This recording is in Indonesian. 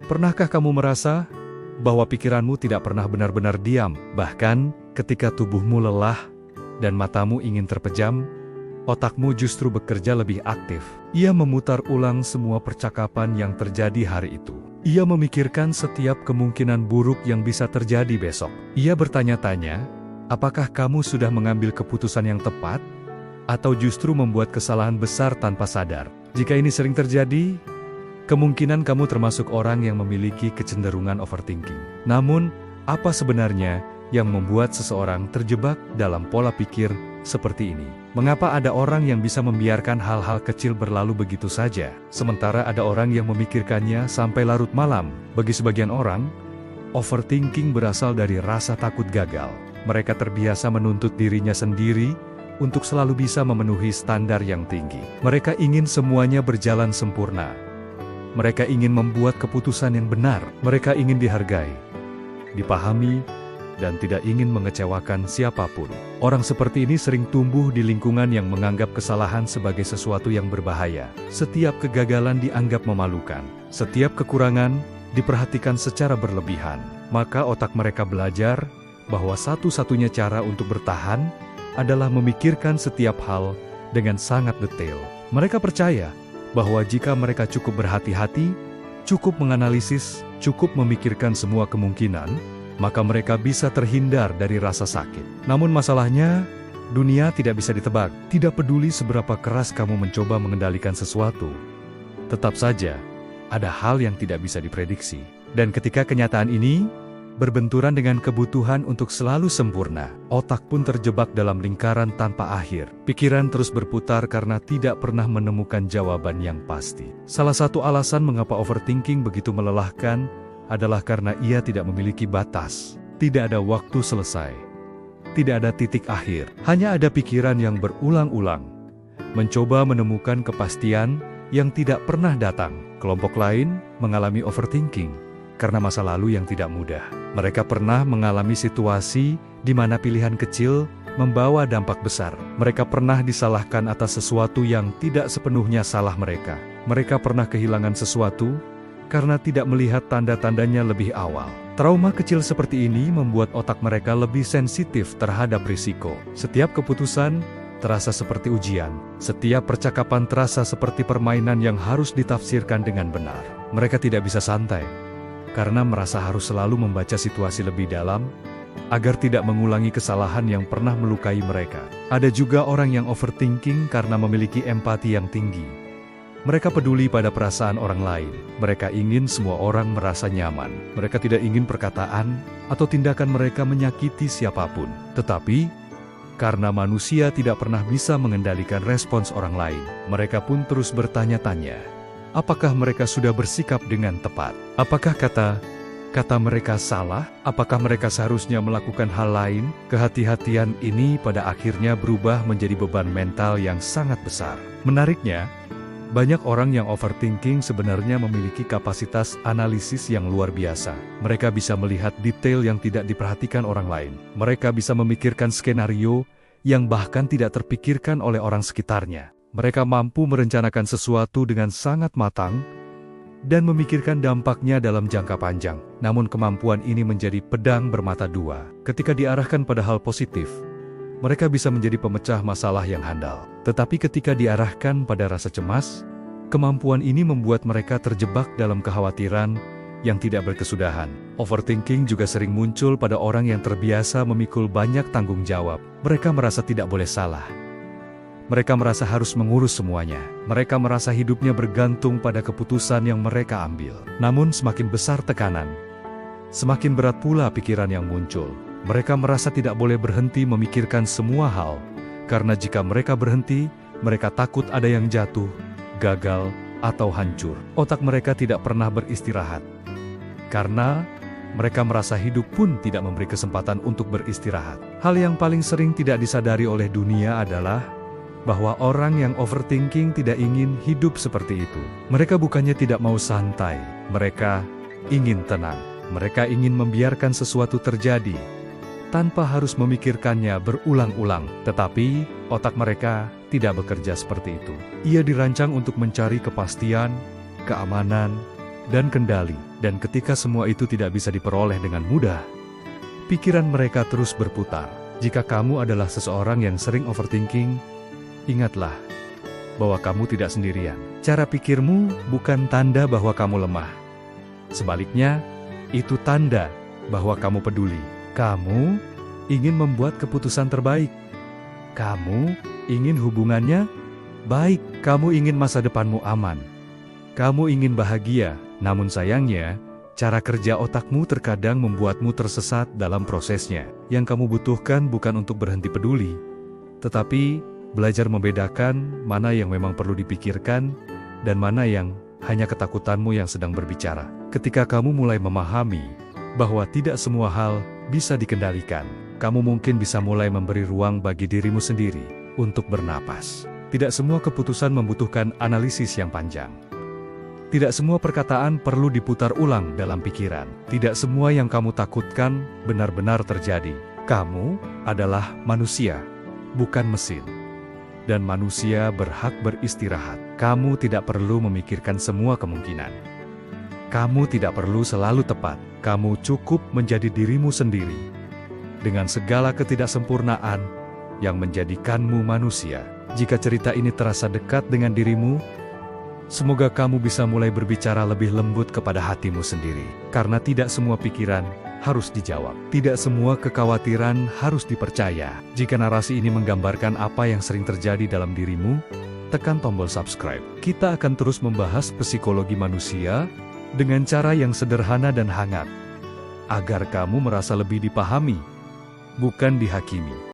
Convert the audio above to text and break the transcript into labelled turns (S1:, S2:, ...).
S1: Pernahkah kamu merasa bahwa pikiranmu tidak pernah benar-benar diam, bahkan ketika tubuhmu lelah dan matamu ingin terpejam, otakmu justru bekerja lebih aktif. Ia memutar ulang semua percakapan yang terjadi hari itu. Ia memikirkan setiap kemungkinan buruk yang bisa terjadi besok. Ia bertanya-tanya, apakah kamu sudah mengambil keputusan yang tepat, atau justru membuat kesalahan besar tanpa sadar? Jika ini sering terjadi, kemungkinan kamu termasuk orang yang memiliki kecenderungan overthinking. Namun, apa sebenarnya yang membuat seseorang terjebak dalam pola pikir seperti ini? Mengapa ada orang yang bisa membiarkan hal-hal kecil berlalu begitu saja, sementara ada orang yang memikirkannya sampai larut malam? Bagi sebagian orang, overthinking berasal dari rasa takut gagal. Mereka terbiasa menuntut dirinya sendiri untuk selalu bisa memenuhi standar yang tinggi. Mereka ingin semuanya berjalan sempurna. Mereka ingin membuat keputusan yang benar. Mereka ingin dihargai, dipahami, dan tidak ingin mengecewakan siapapun. Orang seperti ini sering tumbuh di lingkungan yang menganggap kesalahan sebagai sesuatu yang berbahaya. Setiap kegagalan dianggap memalukan. Setiap kekurangan diperhatikan secara berlebihan. Maka otak mereka belajar bahwa satu-satunya cara untuk bertahan adalah memikirkan setiap hal dengan sangat detail. Mereka percaya bahwa jika mereka cukup berhati-hati, cukup menganalisis, cukup memikirkan semua kemungkinan, maka mereka bisa terhindar dari rasa sakit. Namun masalahnya, dunia tidak bisa ditebak. Tidak peduli seberapa keras kamu mencoba mengendalikan sesuatu, tetap saja ada hal yang tidak bisa diprediksi. Dan ketika kenyataan ini berbenturan dengan kebutuhan untuk selalu sempurna, otak pun terjebak dalam lingkaran tanpa akhir. Pikiran terus berputar karena tidak pernah menemukan jawaban yang pasti. Salah satu alasan mengapa overthinking begitu melelahkan adalah karena ia tidak memiliki batas. Tidak ada waktu selesai. Tidak ada titik akhir. Hanya ada pikiran yang berulang-ulang mencoba menemukan kepastian yang tidak pernah datang. Kelompok lain mengalami overthinking karena masa lalu yang tidak mudah. Mereka pernah mengalami situasi di mana pilihan kecil membawa dampak besar. Mereka pernah disalahkan atas sesuatu yang tidak sepenuhnya salah mereka. Mereka pernah kehilangan sesuatu karena tidak melihat tanda-tandanya lebih awal. Trauma kecil seperti ini membuat otak mereka lebih sensitif terhadap risiko. Setiap keputusan terasa seperti ujian. Setiap percakapan terasa seperti permainan yang harus ditafsirkan dengan benar. Mereka tidak bisa santai, karena merasa harus selalu membaca situasi lebih dalam, agar tidak mengulangi kesalahan yang pernah melukai mereka. Ada juga orang yang overthinking karena memiliki empati yang tinggi. Mereka peduli pada perasaan orang lain. Mereka ingin semua orang merasa nyaman. Mereka tidak ingin perkataan atau tindakan mereka menyakiti siapapun. Tetapi, karena manusia tidak pernah bisa mengendalikan respons orang lain, mereka pun terus bertanya-tanya, apakah mereka sudah bersikap dengan tepat? Apakah kata mereka salah? Apakah mereka seharusnya melakukan hal lain? Kehati-hatian ini pada akhirnya berubah menjadi beban mental yang sangat besar. Menariknya, banyak orang yang overthinking sebenarnya memiliki kapasitas analisis yang luar biasa. Mereka bisa melihat detail yang tidak diperhatikan orang lain. Mereka bisa memikirkan skenario yang bahkan tidak terpikirkan oleh orang sekitarnya. Mereka mampu merencanakan sesuatu dengan sangat matang dan memikirkan dampaknya dalam jangka panjang. Namun kemampuan ini menjadi pedang bermata dua. Ketika diarahkan pada hal positif, mereka bisa menjadi pemecah masalah yang handal. Tetapi ketika diarahkan pada rasa cemas, kemampuan ini membuat mereka terjebak dalam kekhawatiran yang tidak berkesudahan. Overthinking juga sering muncul pada orang yang terbiasa memikul banyak tanggung jawab. Mereka merasa tidak boleh salah. Mereka merasa harus mengurus semuanya. Mereka merasa hidupnya bergantung pada keputusan yang mereka ambil. Namun semakin besar tekanan, semakin berat pula pikiran yang muncul. Mereka merasa tidak boleh berhenti memikirkan semua hal. Karena jika mereka berhenti, mereka takut ada yang jatuh, gagal, atau hancur. Otak mereka tidak pernah beristirahat. Karena mereka merasa hidup pun tidak memberi kesempatan untuk beristirahat. Hal yang paling sering tidak disadari oleh dunia adalah bahwa orang yang overthinking tidak ingin hidup seperti itu. Mereka bukannya tidak mau santai, mereka ingin tenang. Mereka ingin membiarkan sesuatu terjadi tanpa harus memikirkannya berulang-ulang. Tetapi, otak mereka tidak bekerja seperti itu. Ia dirancang untuk mencari kepastian, keamanan, dan kendali. Dan ketika semua itu tidak bisa diperoleh dengan mudah, pikiran mereka terus berputar. Jika kamu adalah seseorang yang sering overthinking, ingatlah bahwa kamu tidak sendirian. Cara pikirmu bukan tanda bahwa kamu lemah. Sebaliknya, itu tanda bahwa kamu peduli. Kamu ingin membuat keputusan terbaik. Kamu ingin hubungannya baik. Kamu ingin masa depanmu aman. Kamu ingin bahagia. Namun sayangnya, cara kerja otakmu terkadang membuatmu tersesat dalam prosesnya. Yang kamu butuhkan bukan untuk berhenti peduli, tetapi belajar membedakan mana yang memang perlu dipikirkan dan mana yang hanya ketakutanmu yang sedang berbicara. Ketika kamu mulai memahami bahwa tidak semua hal bisa dikendalikan, kamu mungkin bisa mulai memberi ruang bagi dirimu sendiri untuk bernapas. Tidak semua keputusan membutuhkan analisis yang panjang. Tidak semua perkataan perlu diputar ulang dalam pikiran. Tidak semua yang kamu takutkan benar-benar terjadi. Kamu adalah manusia, bukan mesin. Dan manusia berhak beristirahat. Kamu tidak perlu memikirkan semua kemungkinan. Kamu tidak perlu selalu tepat. Kamu cukup menjadi dirimu sendiri, dengan segala ketidaksempurnaan yang menjadikanmu manusia. Jika cerita ini terasa dekat dengan dirimu, semoga kamu bisa mulai berbicara lebih lembut kepada hatimu sendiri. Karena tidak semua pikiran harus dijawab. Tidak semua kekhawatiran harus dipercaya. Jika narasi ini menggambarkan apa yang sering terjadi dalam dirimu, tekan tombol subscribe. Kita akan terus membahas psikologi manusia dengan cara yang sederhana dan hangat, agar kamu merasa lebih dipahami, bukan dihakimi.